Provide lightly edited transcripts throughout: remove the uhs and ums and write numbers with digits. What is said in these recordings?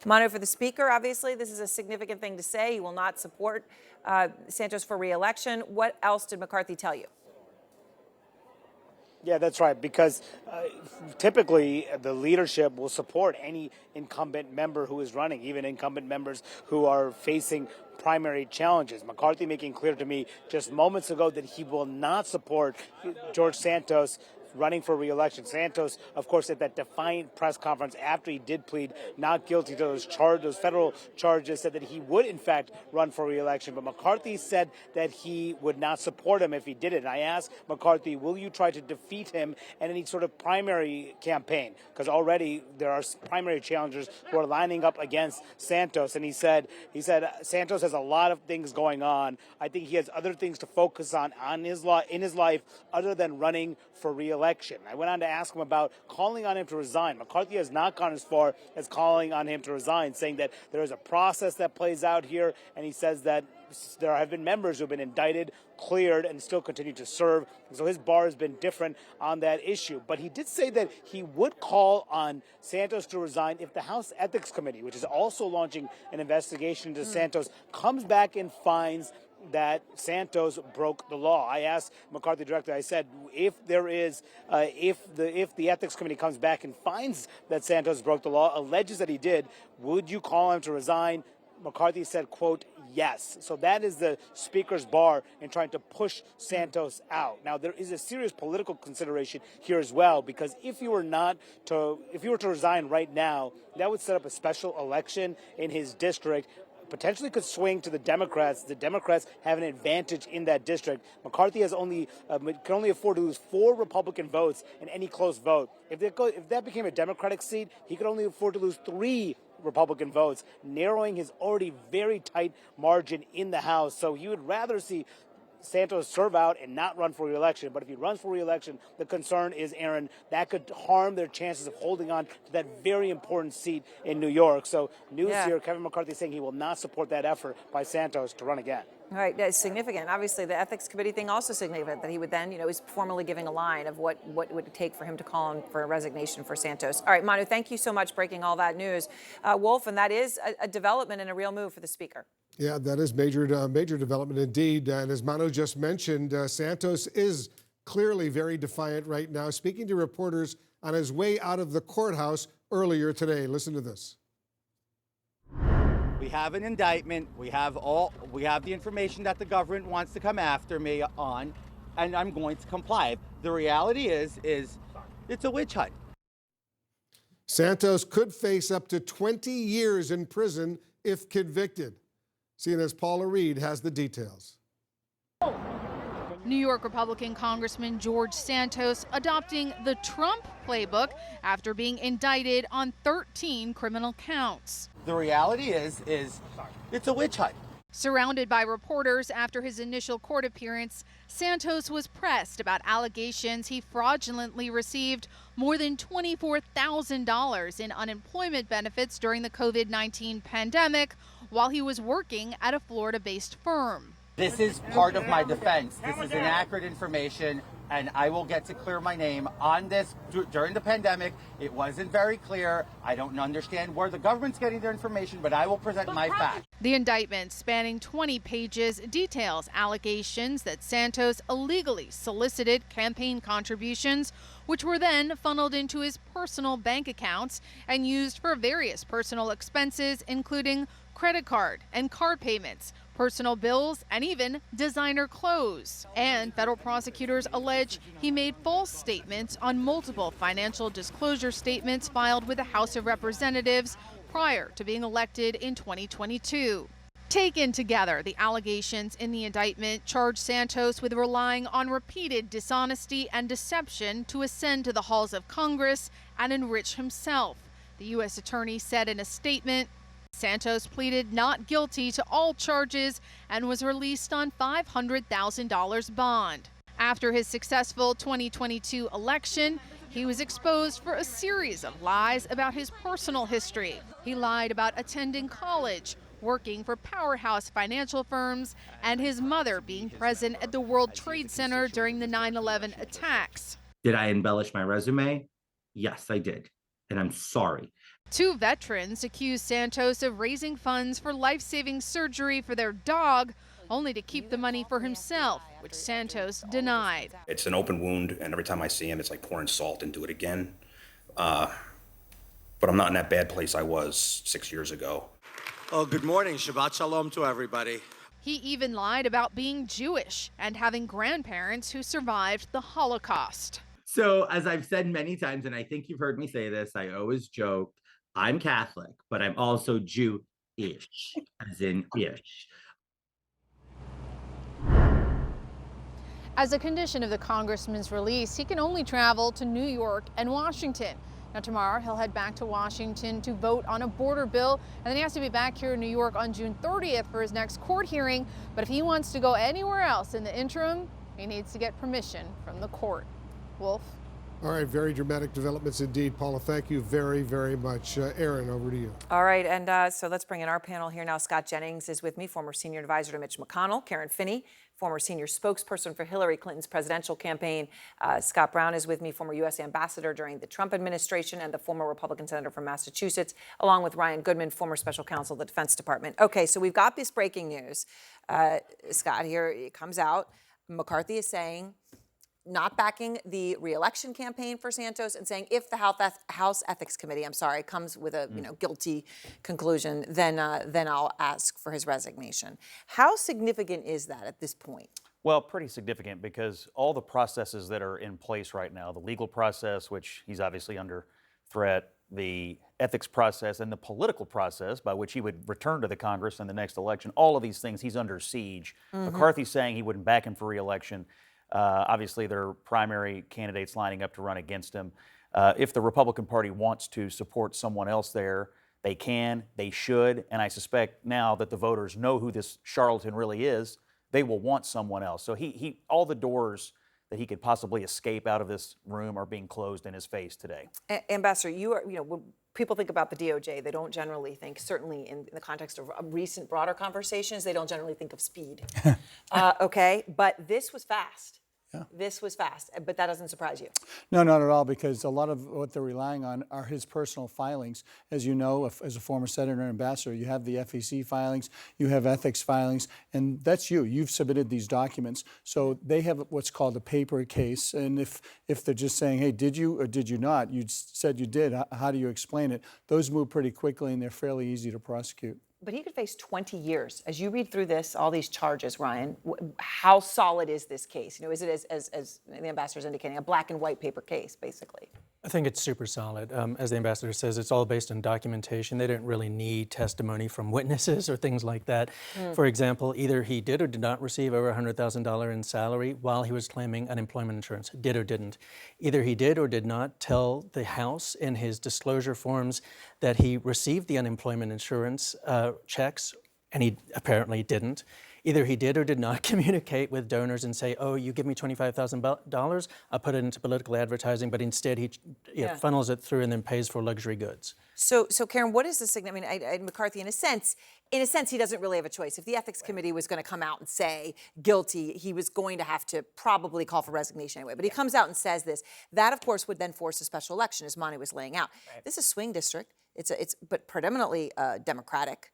Manu, for the speaker, obviously, this is a significant thing to say. He will not support Santos for re-election. What else did McCarthy tell you? Yeah, that's right, because typically the leadership will support any incumbent member who is running, even incumbent members who are facing primary challenges. McCarthy making clear to me just moments ago that he will not support George Santos running for re-election. Santos, of course, at that defiant press conference after he did plead not guilty to those federal charges, said that he would, in fact, run for re-election. But McCarthy said that he would not support him if he did it. And I asked McCarthy, will you try to defeat him in any sort of primary campaign? Because already there are primary challengers who are lining up against Santos. And he said Santos has a lot of things going on. I think he has other things to focus on in his life other than running for re-election. I went on to ask him about calling on him to resign. McCarthy has not gone as far as calling on him to resign, saying that there is a process that plays out here, and he says that there have been members who have been indicted, cleared, and still continue to serve. So his bar has been different on that issue. But he did say that he would call on Santos to resign if the House Ethics Committee, which is also launching an investigation into Santos, comes back and finds that Santos broke the law. I asked McCarthy directly, I said, if the ethics committee comes back and finds that Santos broke the law, alleges that he did, would you call him to resign? McCarthy said, quote, yes. So that is the speaker's bar in trying to push Santos out. Now, there is a serious political consideration here as well, because if you were to resign right now, that would set up a special election in his district, potentially could swing to the Democrats. The Democrats have an advantage in that district. McCarthy can only afford to lose 4 Republican votes in any close vote. If that became a Democratic seat, he could only afford to lose 3 Republican votes, narrowing his already very tight margin in the House. So he would rather see Santos serve out and not run for re-election. But if he runs for re-election, the concern is, Aaron, that could harm their chances of holding on to that very important seat in New York. So news here, Kevin McCarthy saying he will not support that effort by Santos to run again. All right, that's significant. Obviously, the ethics committee thing also significant, that he would then, he's formally giving a line of what would it take for him to call on for a resignation for Santos. All right, Manu, thank you so much breaking all that news. Wolf, and that is a development and a real move for the speaker. Yeah, that is major development indeed. And as Manu just mentioned, Santos is clearly very defiant right now, speaking to reporters on his way out of the courthouse earlier today. Listen to this. We have an indictment. We have the information that the government wants to come after me on, and I'm going to comply. The reality is it's a witch hunt. Santos could face up to 20 years in prison if convicted. CNN's Paula Reed has the details. New York Republican Congressman George Santos adopting the Trump playbook after being indicted on 13 criminal counts. The reality is it's a witch hunt. Surrounded by reporters after his initial court appearance, Santos was pressed about allegations he fraudulently received more than $24,000 in unemployment benefits during the COVID-19 pandemic while he was working at a Florida-based firm. This is part of my defense. This is inaccurate information, and I will get to clear my name on this. During the pandemic, it wasn't very clear. I don't understand where the government's getting their information, but I will present my facts. The indictment, spanning 20 pages, details allegations that Santos illegally solicited campaign contributions, which were then funneled into his personal bank accounts and used for various personal expenses, including credit card and car payments, personal bills, and even designer clothes. And federal prosecutors allege he made false statements on multiple financial disclosure statements filed with the House of Representatives prior to being elected in 2022. Taken together, the allegations in the indictment charge Santos with relying on repeated dishonesty and deception to ascend to the halls of Congress and enrich himself. The U.S. attorney said in a statement, Santos pleaded not guilty to all charges and was released on $500,000 bond. After his successful 2022 election, he was exposed for a series of lies about his personal history. He lied about attending college, working for powerhouse financial firms, and his mother being present at the World Trade Center during the 9/11 attacks. Did I embellish my resume? Yes, I did. And I'm sorry. Two veterans accused Santos of raising funds for life-saving surgery for their dog, only to keep the money for himself, which Santos denied. It's an open wound, and every time I see him, it's like pouring salt into it again. But I'm not in that bad place I was 6 years ago. Oh, good morning. Shabbat Shalom to everybody. He even lied about being Jewish and having grandparents who survived the Holocaust. So, as I've said many times, and I think you've heard me say this, I always joke, I'm Catholic, but I'm also Jew-ish, as in ish. As a condition of the congressman's release, he can only travel to New York and Washington. Now, tomorrow, he'll head back to Washington to vote on a border bill, and then he has to be back here in New York on June 30th for his next court hearing. But if he wants to go anywhere else in the interim, he needs to get permission from the court. Wolf? All right, very dramatic developments indeed. Paula, thank you very, very much. Aaron, over to you. All right, and so let's bring in our panel here now. Scott Jennings is with me, former senior advisor to Mitch McConnell. Karen Finney, former senior spokesperson for Hillary Clinton's presidential campaign. Scott Brown is with me, former U.S. ambassador during the Trump administration and the former Republican senator from Massachusetts, along with Ryan Goodman, former special counsel of the Defense Department. Okay, so we've got this breaking news. Scott, here it comes out. McCarthy is saying not backing the re-election campaign for Santos and saying if the House Ethics Committee, comes with a guilty conclusion, then I'll ask for his resignation. How significant is that at this point? Well, pretty significant because all the processes that are in place right now, the legal process, which he's obviously under threat, the ethics process, and the political process by which he would return to the Congress in the next election, all of these things, he's under siege. McCarthy's saying he wouldn't back him for re-election. Obviously, there are primary candidates lining up to run against him. If the Republican Party wants to support someone else there, they can, they should, and I suspect now that the voters know who this charlatan really is, they will want someone else. So all the doors that he could possibly escape out of this room are being closed in his face today. Ambassador, when people think about the DOJ, they don't generally think, certainly in the context of recent broader conversations, they don't generally think of speed. Okay, but this was fast. Yeah. This was fast, but that doesn't surprise you. No, not at all, because a lot of what they're relying on are his personal filings. As you know, as a former senator and ambassador, you have the FEC filings, you have ethics filings, and that's you. You've submitted these documents. So they have what's called a paper case, and if they're just saying, hey, did you or did you not? You said you did. How do you explain it? Those move pretty quickly, and they're fairly easy to prosecute. But he could face 20 years. As you read through this, all these charges, Ryan, how solid is this case? Is it, as the ambassador is indicating, a black and white paper case, basically? I think it's super solid. As the ambassador says, it's all based on documentation. They didn't really need testimony from witnesses or things like that. For example, either he did or did not receive over $100,000 in salary while he was claiming unemployment insurance, did or didn't. Either he did or did not tell the House in his disclosure forms that he received the unemployment insurance checks, and he apparently didn't. Either he did or did not communicate with donors and say, oh, you give me $25,000, I'll put it into political advertising, but instead he funnels it through and then pays for luxury goods. So Karen, what is the significance? I mean, McCarthy, in a sense, he doesn't really have a choice. If the Ethics Committee was going to come out and say guilty, he was going to have to probably call for resignation anyway. But he comes out and says this. That, of course, would then force a special election, as Manu was laying out. Right. This is a swing district. It's but predominantly Democratic.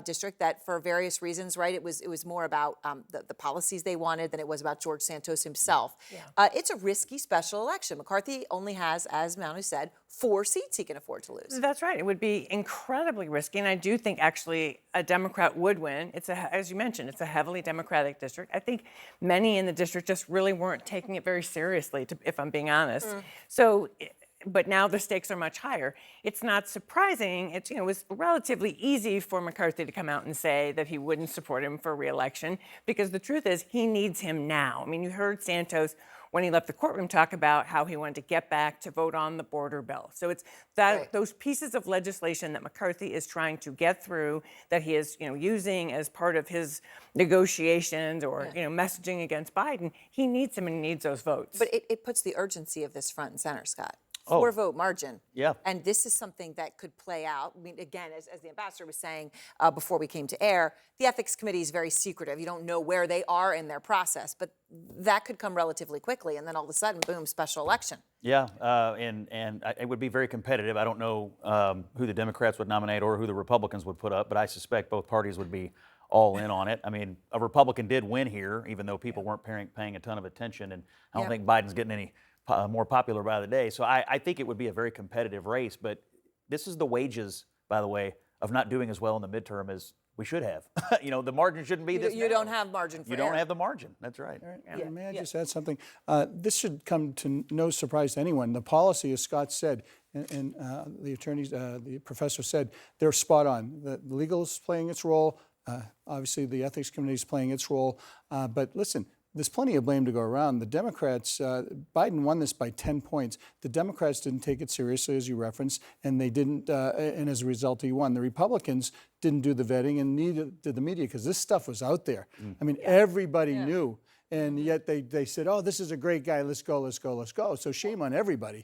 District that, for various reasons, right? It was more about the policies they wanted than it was about George Santos himself. It's a risky special election. McCarthy only has, as Manu said, 4 seats he can afford to lose. That's right. It would be incredibly risky, and I do think actually a Democrat would win. As you mentioned, it's a heavily Democratic district. I think many in the district just really weren't taking it very seriously, if I'm being honest. So. But now the stakes are much higher. It's not surprising. It was relatively easy for McCarthy to come out and say that he wouldn't support him for re-election, because the truth is he needs him now. I mean, you heard Santos, when he left the courtroom, talk about how he wanted to get back to vote on the border bill. So it's that those pieces of legislation that McCarthy is trying to get through, that he is using as part of his negotiations or messaging against Biden. He needs him, and he needs those votes. But it puts the urgency of this front and center, Scott. 4-vote margin. Yeah. And this is something that could play out. I mean, again, as the ambassador was saying before we came to air, the ethics committee is very secretive. You don't know where they are in their process, but that could come relatively quickly, and then all of a sudden, boom, special election. Yeah, and it would be very competitive. I don't know who the Democrats would nominate or who the Republicans would put up, but I suspect both parties would be all in on it. I mean, a Republican did win here, even though people weren't paying a ton of attention, and I don't think Biden's getting any more popular by the day. So I think it would be a very competitive race, but this is the wages, by the way, of not doing as well in the midterm as we should have. You know, the margin shouldn't be this You don't have margin for You don't error. have the margin. That's right. May I just add something? This should come to no surprise to anyone. The policy, as Scott said, and the attorneys, the professor said, they're spot on. The legal is playing its role. Obviously, the ethics committee is playing its role. But listen, there's plenty of blame to go around. The Democrats, Biden won this by 10 points. The Democrats didn't take it seriously, as you referenced, and they didn't, and as a result, he won. The Republicans didn't do the vetting, and neither did the media, because this stuff was out there. I mean, everybody knew. And yet they said, oh, this is a great guy, let's go, let's go, let's go. So shame on everybody.